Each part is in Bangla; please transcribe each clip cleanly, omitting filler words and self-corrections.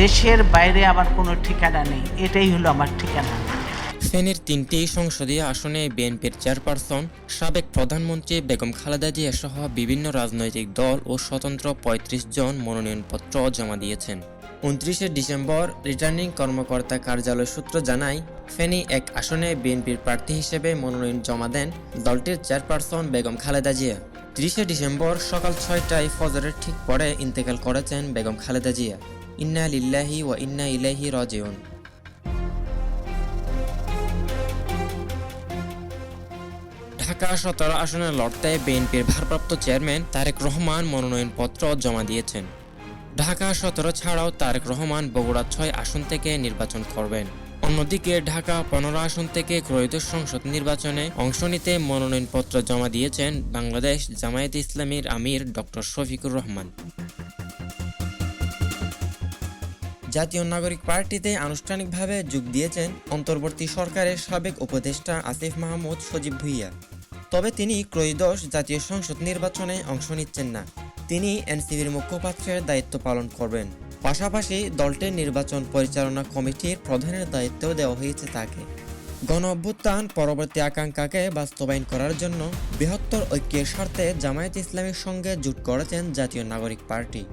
দেশের বাইরে আমার কোনো ঠিকানা নেই, এটাই হলো আমার ঠিকানা। ফেনীর ৩টি সংসদীয় আসনে বিএনপির চেয়ারপারসন সাবেক প্রধানমন্ত্রী বেগম খালেদা জিয়া সহ বিভিন্ন রাজনৈতিক দল ও স্বতন্ত্র ৩৫ জন মনোনয়নপত্র জমা দিয়েছেন। ২৯ ডিসেম্বর রিটার্নিং কর্মকর্তা কার্যালয় সূত্র জানায়, ফেনী ১ আসনে বিএনপির প্রার্থী হিসেবে মনোনয়ন জমা দেন দলটির চেয়ারপারসন বেগম খালেদা জিয়া। ৩০ ডিসেম্বর সকাল ৬টায় ফজরের ঠিক পরে ইন্তেকাল করেছেন বেগম খালেদা জিয়া। ইন্না লিল্লাহি ওয়া ইন্না ইলাইহি রাজিউন। ঢাকা ১৭ আসনে লড়তে বিএনপির ভারপ্রাপ্ত চেয়ারম্যান তারেক রহমান মনোনয়নপত্র জমা দিয়েছেন। ঢাকা ১৭ ছাড়াও তারেক রহমান বগুড়া ৬ আসন থেকে নির্বাচন করবেন। অন্যদিকে ঢাকা ১৫ আসন থেকে ত্রয়োদশ সংসদ নির্বাচনে অংশ নিতে মনোনয়নপত্র জমা দিয়েছেন বাংলাদেশ জামায়াতে ইসলামীর আমির ডক্টর শফিকুর রহমান। জাতীয় নাগরিক পার্টিতে আনুষ্ঠানিকভাবে যোগ দিয়েছেন অন্তর্বর্তী সরকারের সাবেক উপদেষ্টা আসিফ মাহমুদ সজীব ভুঁইয়া। তবে তিনি ত্রয়োদশ জাতীয় সংসদ নির্বাচনে অংশ নিচ্ছেন না। তিনি এনসিপির মুখপাত্রের দায়িত্ব পালন করবেন। পাশাপাশি দলটির নির্বাচন পরিচালনা কমিটির প্রধানের দায়িত্ব দেওয়া হয়েছে তাকে। গণ অভ্যুত্থান পরবর্তী আকাঙ্ক্ষাকে বাস্তবায়ন করার জন্য বৃহত্তর ঐক্যের স্বার্থে জামায়াত ইসলামীর সঙ্গে জোট করেছেন জাতীয় নাগরিক পার্টি।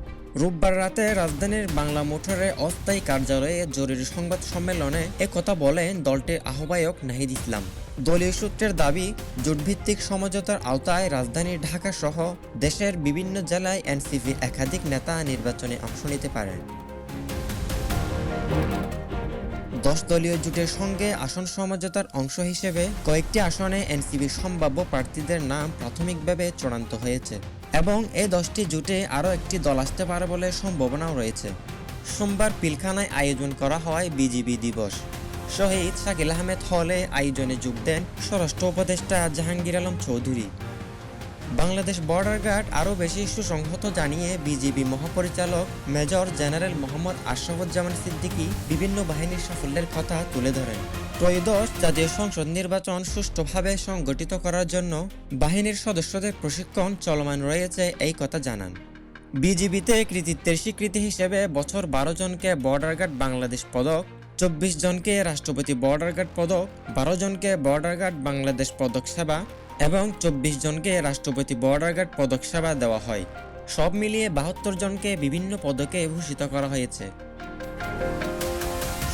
রোববার রাতে রাজধানীর বাংলা মোটরে অস্থায়ী কার্যালয়ে জরুরি সংবাদ সম্মেলনে একথা বলেন দলটির আহ্বায়ক নাহিদ ইসলাম। দলীয় সূত্রের দাবি, জোটভিত্তিক সমঝোতার আওতায় রাজধানী ঢাকা সহ দেশের বিভিন্ন জেলায় এনসিপির একাধিক নেতা নির্বাচনে অংশ নিতে পারেন। ১০ দলীয় জোটের সঙ্গে আসন সমঝোতার অংশ হিসেবে কয়েকটি আসনে এনসিপির সম্ভাব্য প্রার্থীদের নাম প্রাথমিকভাবে চূড়ান্ত হয়েছে এবং এই 10টি জোটে আরও একটি দল আসতে পারে বলে সম্ভাবনাও রয়েছে। সোমবার পিলখানায় আয়োজন করা হয় বিজিবি দিবস। শহীদ শাকিল আহমেদ হলে আয়োজনে যোগ দেন স্বরাষ্ট্র উপদেষ্টা জাহাঙ্গীর আলম চৌধুরী। বাংলাদেশ বর্ডার গার্ড আরও বেশি সুসংহত জানিয়ে বিজিবি মহাপরিচালক মেজর জেনারেল মোহাম্মদ আশরাফুজ্জামান সিদ্দিকী বিভিন্ন বাহিনীর সাফল্যের কথা তুলে ধরেন। ত্রয়োদশ জাতীয় সংসদ নির্বাচন সুষ্ঠুভাবে সংগঠিত করার জন্য বাহিনীর সদস্যদের প্রশিক্ষণ চলমান রয়েছে এই কথা জানান। বিজিবিতে কৃতিত্বের স্বীকৃতি হিসেবে বছর 12 জনকে বর্ডার গার্ড বাংলাদেশ পদক, 24 জনকে রাষ্ট্রপতি বর্ডার গার্ড পদক, 12 জনকে বর্ডার গার্ড বাংলাদেশ পদক সেবা এবং 24 জনকে রাষ্ট্রপতি বর্ডার গার্ড পদক সেবা দেওয়া হয়। সব মিলিয়ে 72 জনকে বিভিন্ন পদকে ভূষিত করা হয়েছে।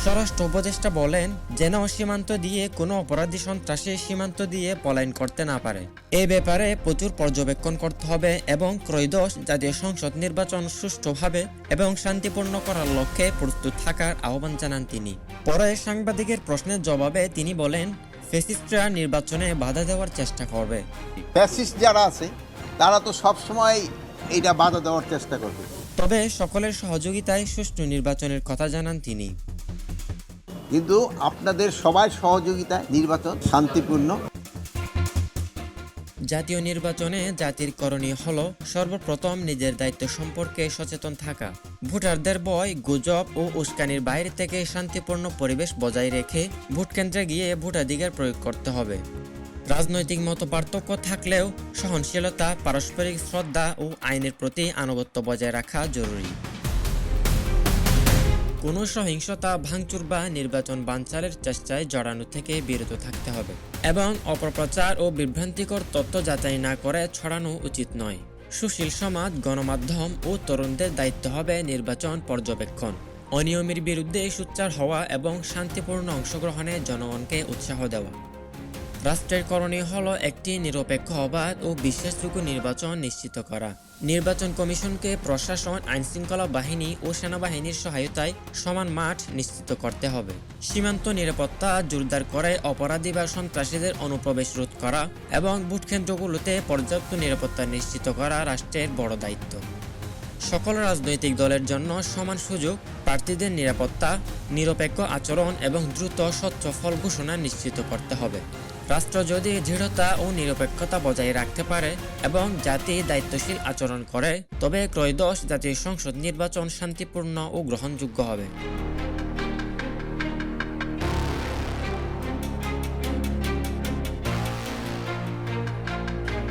স্বরাষ্ট্র উপদেষ্টা বলেন, যেন সীমান্ত দিয়ে কোনো অপরাধী সন্ত্রাসী সীমান্ত দিয়ে পলায়ন করতে না পারে। এ ব্যাপারে প্রচুর পর্যবেক্ষণ করতে হবে এবং ত্রয়োদশ জাতীয় সংসদ নির্বাচন সুষ্ঠুভাবে এবং শান্তিপূর্ণ করার লক্ষ্যে প্রস্তুত থাকার আহ্বান জানান তিনি। পরে সাংবাদিকের প্রশ্নের জবাবে তিনি বলেন, ফ্যাসিস্টরা নির্বাচনে বাধা দেওয়ার চেষ্টা করবে। ফ্যাসিস্ট যারা আছে তারা তো সবসময় এইটা বাধা দেওয়ার চেষ্টা করবে। তবে সকলের সহযোগিতায় সুষ্ঠু নির্বাচনের কথা জানান তিনি। কিন্তু আপনাদের সবাই সহযোগিতায় নির্বাচন শান্তিপূর্ণ। জাতীয় নির্বাচনে জাতির করণীয় হলো সর্বপ্রথম নিজের দায়িত্ব সম্পর্কে সচেতন থাকা, ভোটারদের ভয়, গুজব ও উস্কানির বাইরে থেকে শান্তিপূর্ণ পরিবেশ বজায় রেখে ভোটকেন্দ্রে গিয়ে ভোটাধিকার প্রয়োগ করতে হবে। রাজনৈতিক মতপার্থক্য থাকলেও সহনশীলতা, পারস্পরিক শ্রদ্ধা ও আইনের প্রতি আনুগত্য বজায় রাখা জরুরি। কোনো সহিংসতা, ভাঙচুর বা নির্বাচন বানচালের চেষ্টায় জড়ানো থেকে বিরত থাকতে হবে এবং অপপ্রচার ও বিভ্রান্তিকর তথ্য যাচাই না করে ছড়ানো উচিত নয়। সুশীল সমাজ, গণমাধ্যম ও তরুণদের দায়িত্ব হবে নির্বাচন পর্যবেক্ষণ, অনিয়মের বিরুদ্ধে সোচ্চার হওয়া এবং শান্তিপূর্ণ অংশগ্রহণে জনগণকে উৎসাহ দেওয়া। রাষ্ট্রের করণীয় হলো একটি নিরপেক্ষ, অবাধ ও বিশ্বাসযোগ্য নির্বাচন নিশ্চিত করা। নির্বাচন কমিশনকে প্রশাসন, আইনশৃঙ্খলা বাহিনী ও সেনাবাহিনীর সহায়তায় সমান মাঠ নিশ্চিত করতে হবে। সীমান্ত নিরাপত্তা জোরদার করে অপরাধী বা সন্ত্রাসীদের অনুপ্রবেশ রোধ করা এবং ভোটকেন্দ্রগুলোতে পর্যাপ্ত নিরাপত্তা নিশ্চিত করা রাষ্ট্রের বড় দায়িত্ব। সকল রাজনৈতিক দলের জন্য সমান সুযোগ, প্রার্থীদের নিরাপত্তা, নিরপেক্ষ আচরণ এবং দ্রুত স্বচ্ছ ফল ঘোষণা নিশ্চিত করতে হবে। রাষ্ট্র যদি দৃঢ়তা ও নিরপেক্ষতা বজায় রাখতে পারে এবং জাতি দায়িত্বশীল আচরণ করে, তবে ত্রয়োদশ জাতীয় সংসদ নির্বাচন শান্তিপূর্ণ ও গ্রহণযোগ্য হবে।